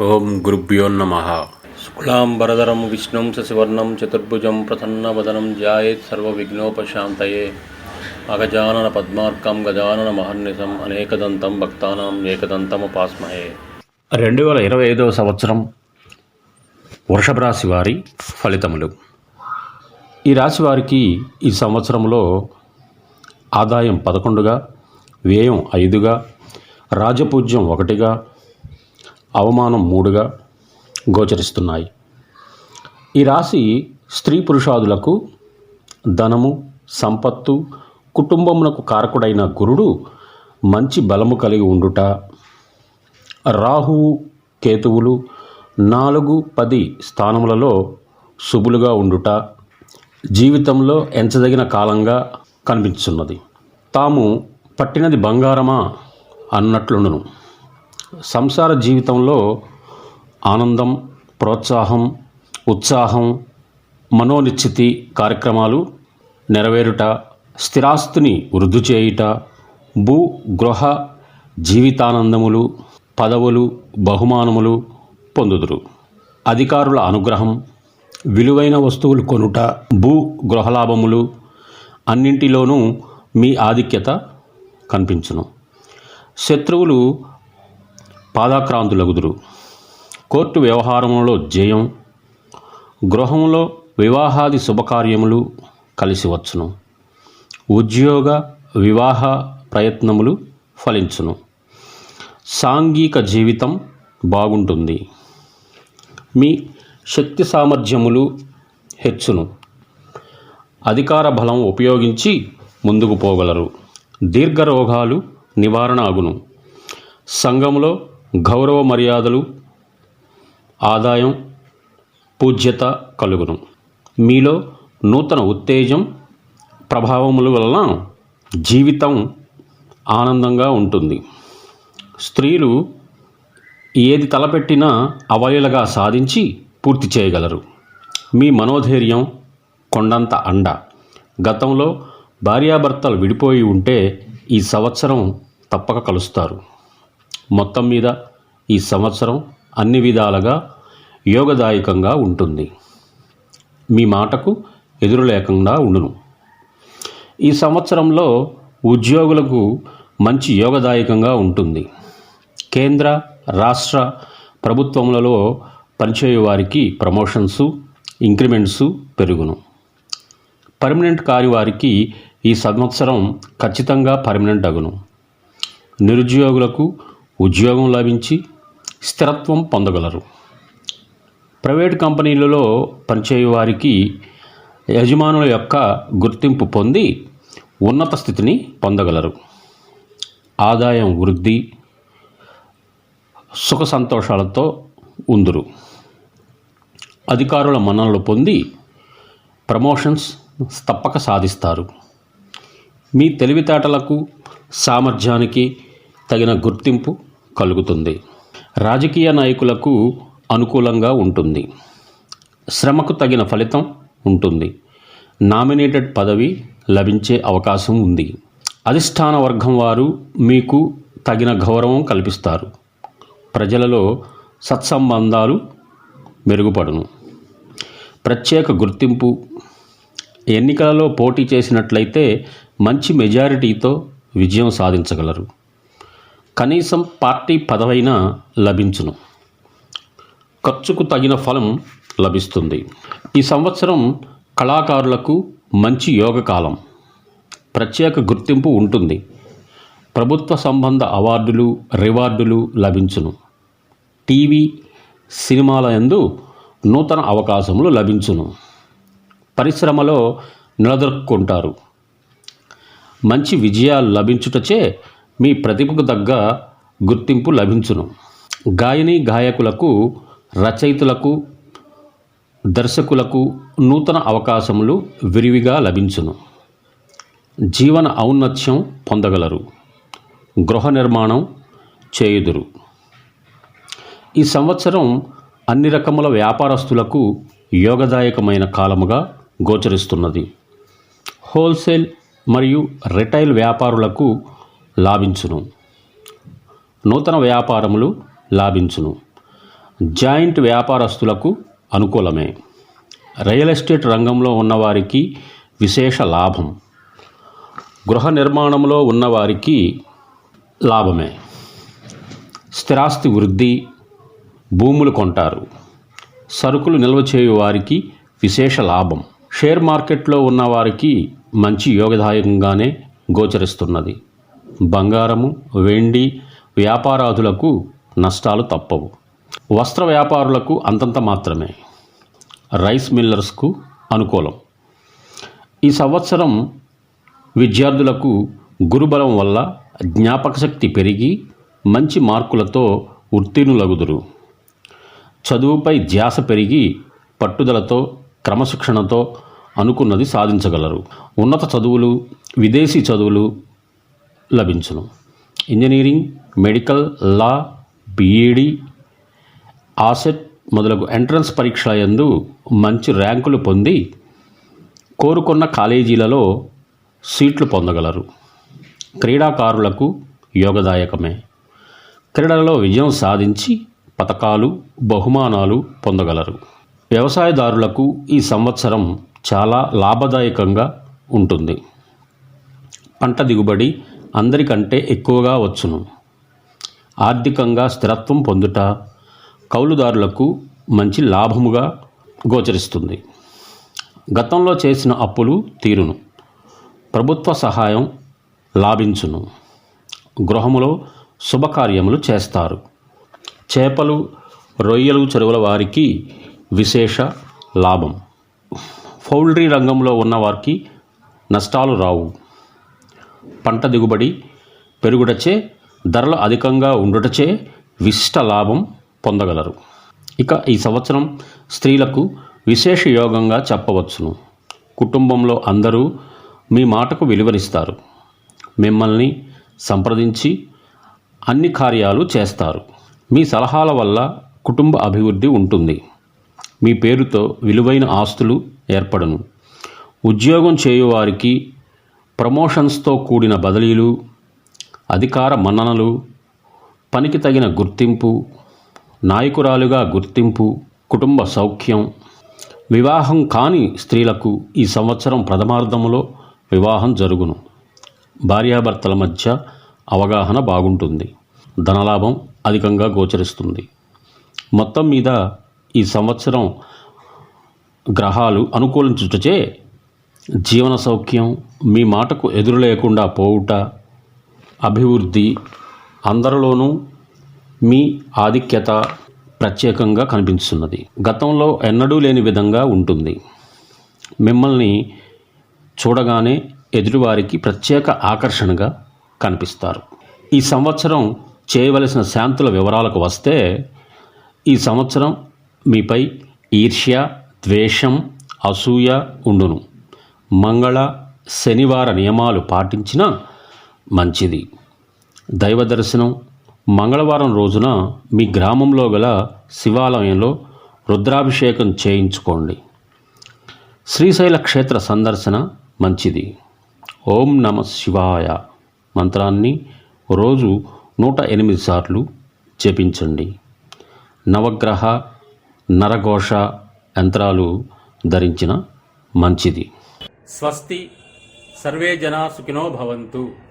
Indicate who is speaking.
Speaker 1: ఓం గురుభ్యో నమః.
Speaker 2: శుక్లాంబరధరం విష్ణుం శశివర్ణం చతుర్భుజం ప్రసన్నవదనం ధ్యాయేత్ సర్వవిఘ్నోపశాంతయే. అగజానన పద్మార్కం గజానన మహర్నిశం అనేకదంతం భక్తానాం ఏకదంతముపాస్మహే.
Speaker 1: 2025 సంవత్సరం వృషభ రాశి వారి ఫలితములు. ఈ రాశి వారికి ఈ సంవత్సరంలో ఆదాయం 11గా, వ్యయం 5గా, రాజపూజ్యం 1గా, అవమానం 3గా గోచరిస్తున్నాయి. ఈ రాశి స్త్రీ పురుషాదులకు ధనము, సంపత్తు, కుటుంబమునకు కారకుడైన గురుడు మంచి బలము కలిగి ఉండుట, రాహువు కేతువులు 4, 10 స్థానములలో శుభులుగా ఉండుట జీవితంలో ఎంచదగిన కాలంగా కనిపించున్నది. తాము పట్టినది బంగారమా అన్నట్లుండును. సంసార జీవితంలో ఆనందం, ప్రోత్సాహం, ఉత్సాహం, మనోనిశ్చితి కార్యక్రమాలు నెరవేరుట, స్థిరాస్తిని వృద్ధి చేయుట, భూ గృహ జీవితానందములు, పదవులు, బహుమానములు పొందుదురు. అధికారుల అనుగ్రహం, విలువైన వస్తువులు కొనుట, భూ గృహలాభములు అన్నింటిలోనూ మీ ఆధిక్యత కనిపించును. శత్రువులు పాదాక్రాంతులగుదురు. కోర్టు వ్యవహారములలో జయం, గృహంలో వివాహాది శుభకార్యములు కలిసి వచ్చును. ఉద్యోగ వివాహ ప్రయత్నములు ఫలించును. సాంఘిక జీవితం బాగుంటుంది. మీ శక్తి సామర్థ్యములు హెచ్చును. అధికార బలం ఉపయోగించి ముందుకు పోగలరు. దీర్ఘరోగాలు నివారణ అగును. సంఘంలో గౌరవ మర్యాదలు, ఆదాయం, పూజ్యత కలుగును. మీలో నూతన ఉత్తేజం ప్రభావముల వలన జీవితం ఆనందంగా ఉంటుంది. స్త్రీలు ఏది తలపెట్టినా అవలీలగా సాధించి పూర్తి చేయగలరు. మీ మనోధైర్యం కొండంత అండ. గతంలో భార్యాభర్తలు విడిపోయి ఉంటే ఈ సంవత్సరం తప్పక కలుస్తారు. మొత్తం మీద ఈ సంవత్సరం అన్ని విధాలుగా యోగదాయకంగా ఉంటుంది. మీ మాటకు ఎదురు లేకుండా ఉండును. ఈ సంవత్సరంలో ఉద్యోగులకు మంచి యోగదాయకంగా ఉంటుంది. కేంద్ర రాష్ట్ర ప్రభుత్వములలో పనిచేయు వారికి ప్రమోషన్సు, ఇంక్రిమెంట్సు పెరుగును. పర్మనెంట్ కాని వారికి ఈ సంవత్సరం ఖచ్చితంగా పర్మనెంట్ అగును. నిరుద్యోగులకు ఉద్యోగం లభించి స్థిరత్వం పొందగలరు. ప్రైవేట్ కంపెనీలలో పనిచేయు వారికి యజమానుల యొక్క గుర్తింపు పొంది ఉన్నత స్థితిని పొందగలరు. ఆదాయం వృద్ధి, సుఖ సంతోషాలతో ఉందురు. అధికారుల మన్ననలు పొంది ప్రమోషన్స్ తప్పక సాధిస్తారు. మీ తెలివితేటలకు, సామర్థ్యానికి తగిన గుర్తింపు కలుగుతుంది. రాజకీయ నాయకులకు అనుకూలంగా ఉంటుంది. శ్రమకు తగిన ఫలితం ఉంటుంది. నామినేటెడ్ పదవి లభించే అవకాశం ఉంది. అధిష్టాన వర్గం వారు మీకు తగిన గౌరవం కల్పిస్తారు. ప్రజలలో సత్సంబంధాలు మెరుగుపడును. ప్రత్యేక గుర్తింపు. ఎన్నికలలో పోటీ చేసినట్లయితే మంచి మెజారిటీతో విజయం సాధించగలరు. కనీసం పార్టీ పదవైనా లభించును. ఖర్చుకు తగిన ఫలం లభిస్తుంది. ఈ సంవత్సరం కళాకారులకు మంచి యోగకాలం. ప్రత్యేక గుర్తింపు ఉంటుంది. ప్రభుత్వ సంబంధ అవార్డులు, రివార్డులు లభించును. టీవీ, సినిమాల యందు నూతన అవకాశములు లభించును. పరిశ్రమలో నిలదొక్కుంటారు. మంచి విజయాలు లభించుటచే మీ ప్రతిభకు తగ్గ గుర్తింపు లభించును. గాయని గాయకులకు, రచయితలకు, దర్శకులకు నూతన అవకాశములు విరివిగా లభించును. జీవన ఔన్నత్యం పొందగలరు. గృహ నిర్మాణం చేయుదురు. ఈ సంవత్సరం అన్ని రకముల వ్యాపారస్తులకు యోగదాయకమైన కాలముగా గోచరిస్తున్నది. హోల్సేల్ మరియు రిటైల్ వ్యాపారులకు లాభించును. నూతన వ్యాపారములు లాభించును. జాయింట్ వ్యాపారస్తులకు అనుకూలమే. రియల్ ఎస్టేట్ రంగంలో ఉన్నవారికి విశేష లాభం. గృహ నిర్మాణంలో ఉన్నవారికి లాభమే. స్థిరాస్తి వృద్ధి, భూములు కొంటారు. సరుకులు నిల్వ చేయు వారికి విశేష లాభం. షేర్ మార్కెట్లో ఉన్నవారికి మంచి యోగదాయకంగానే గోచరిస్తున్నది. బంగారము, వెండి వ్యాపారాదులకు నష్టాలు తప్పవు. వస్త్ర వ్యాపారులకు అంతంత మాత్రమే. రైస్ మిల్లర్స్కు అనుకూలం. ఈ సంవత్సరం విద్యార్థులకు గురుబలం వల్ల జ్ఞాపకశక్తి పెరిగి మంచి మార్కులతో ఉత్తీర్ణులగుదురు. చదువుపై ధ్యాస పెరిగి పట్టుదలతో క్రమశిక్షణతో అనుకున్నది సాధించగలరు. ఉన్నత చదువులు, విదేశీ చదువులు లభించును. ఇంజనీరింగ్, మెడికల్, లా, బీఈడి, ఆసెట్ మొదలగు ఎంట్రన్స్ పరీక్షల యందు మంచి ర్యాంకులు పొంది కోరుకున్న కాలేజీలలో సీట్లు పొందగలరు. క్రీడాకారులకు యోగదాయకమే. క్రీడలలో విజయం సాధించి పతకాలు, బహుమానాలు పొందగలరు. వ్యవసాయదారులకు ఈ సంవత్సరం చాలా లాభదాయకంగా ఉంటుంది. పంట దిగుబడి అందరికంటే ఎక్కువగా వచ్చును. ఆర్థికంగా స్థిరత్వం పొందుట కౌలుదారులకు మంచి లాభముగా గోచరిస్తుంది. గతంలో చేసిన అప్పులు తీరును. ప్రభుత్వ సహాయం లాభించును. గృహములో శుభకార్యములు చేస్తారు. చేపలు, రొయ్యలు చెరువుల వారికి విశేష లాభం. పౌల్ట్రీ రంగంలో ఉన్నవారికి నష్టాలు రావు. పంట దిగుబడి పెరుగుటచే, ధరలు అధికంగా ఉండుటచే విశిష్ట లాభం పొందగలరు. ఇక ఈ సంవత్సరం స్త్రీలకు విశేష యోగంగా చెప్పవచ్చును. కుటుంబంలో అందరూ మీ మాటకు విలువనిస్తారు. మిమ్మల్ని సంప్రదించి అన్ని కార్యాలు చేస్తారు. మీ సలహాల వల్ల కుటుంబ అభివృద్ధి ఉంటుంది. మీ పేరుతో విలువైన ఆస్తులు ఏర్పడును. ఉద్యోగం చేయువారికి ప్రమోషన్స్తో కూడిన బదిలీలు, అధికార మన్ననలు, పనికి తగిన గుర్తింపు, నాయకురాలుగా గుర్తింపు, కుటుంబ సౌఖ్యం. వివాహం కాని స్త్రీలకు ఈ సంవత్సరం ప్రథమార్థములో వివాహం జరుగును. భార్యాభర్తల మధ్య అవగాహన బాగుంటుంది. ధనలాభం అధికంగా గోచరిస్తుంది. మొత్తం మీద ఈ సంవత్సరం గ్రహాలు అనుకూలించుటచే జీవన సౌఖ్యం, మీ మాటకు ఎదురు లేకుండా పోవుట, అభివృద్ధి, అందరిలోనూ మీ ఆధిక్యత ప్రత్యేకంగా కనిపిస్తున్నది. గతంలో ఎన్నడూ లేని విధంగా ఉంటుంది. మిమ్మల్ని చూడగానే ఎదుటివారికి ప్రత్యేక ఆకర్షణగా కనిపిస్తారు. ఈ సంవత్సరం చేయవలసిన శాంతుల వివరాలకు వస్తే, ఈ సంవత్సరం మీపై ఈర్ష్య, ద్వేషం, అసూయ ఉండును. మంగళ, శనివార నియమాలు పాటించినా మంచిది. దైవ దర్శనం మంగళవారం రోజున మీ గ్రామంలో గల శివాలయంలో రుద్రాభిషేకం చేయించుకోండి. శ్రీశైల క్షేత్ర సందర్శన మంచిది. ఓం నమ శివాయ మంత్రాన్ని రోజు 108 సార్లు జపించండి. నవగ్రహ, నరఘోష యంత్రాలు ధరించిన మంచిది. స్వస్తి. సర్వే జనా సుఖినో భవంతు.